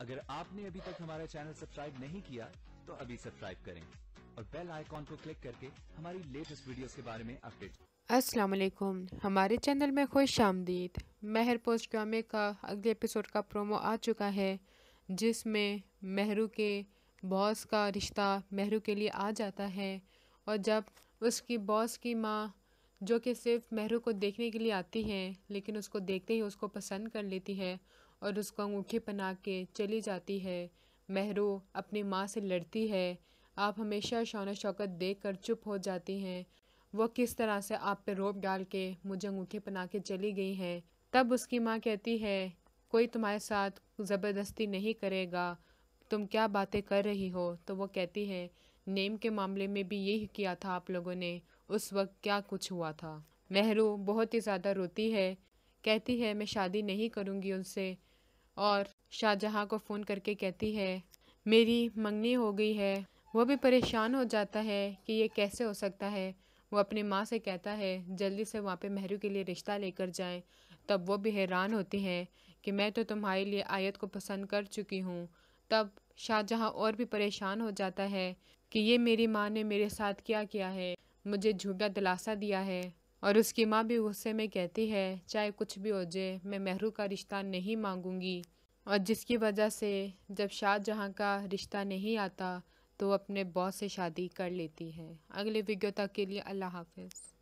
अगर आपने अभी तक हमारा चैनल सब्सक्राइब नहीं किया तो अभी सब्सक्राइब करें और बेल आइकॉन को क्लिक करके हमारी लेटेस्ट वीडियोस के बारे में अपडेट। अस्सलाम वालेकुम, हमारे चैनल में खुश आमदीद। महर पोस्ट ड्रामे का अगले एपिसोड का प्रोमो आ चुका है, जिसमें महरू के बॉस का रिश्ता महरू के लिए आ जाता है। और जब उसकी बॉस की माँ, जो कि सिर्फ महरू को देखने के लिए आती है, लेकिन उसको देखते ही उसको पसंद कर लेती है और उसको अंगूठी पहना के चली जाती है। महरू अपनी माँ से लड़ती है। आप हमेशा शान शौकत देख कर चुप हो जाती हैं। वो किस तरह से आप पे रोब डाल के मुझे अंगूठी पहना के चली गई हैं। तब उसकी माँ कहती है, कोई तुम्हारे साथ ज़बरदस्ती नहीं करेगा, तुम क्या बातें कर रही हो। तो वो कहती है, नेम के मामले में भी यही किया था आप लोगों ने, उस वक्त क्या कुछ हुआ था। महरू बहुत ही ज़्यादा रोती है, कहती है मैं शादी नहीं करूँगी उनसे। और शाहजहाँ को फ़ोन करके कहती है मेरी मंगनी हो गई है। वो भी परेशान हो जाता है कि ये कैसे हो सकता है। वो अपनी माँ से कहता है जल्दी से वहाँ पे महरू के लिए रिश्ता लेकर जाएं। तब वो भी हैरान होती हैं कि मैं तो तुम्हारे लिए आयत को पसंद कर चुकी हूँ। तब शाहजहाँ और भी परेशान हो जाता है कि ये मेरी माँ ने मेरे साथ क्या किया है, मुझे झूठा दिलासा दिया है। और उसकी माँ भी गुस्से में कहती है चाहे कुछ भी हो जाए, मैं महरू का रिश्ता नहीं मांगूंगी। और जिसकी वजह से जब शाहजहाँ का रिश्ता नहीं आता तो वो अपने बॉस से शादी कर लेती है। अगले वीडियो तक के लिए अल्लाह हाफिज़।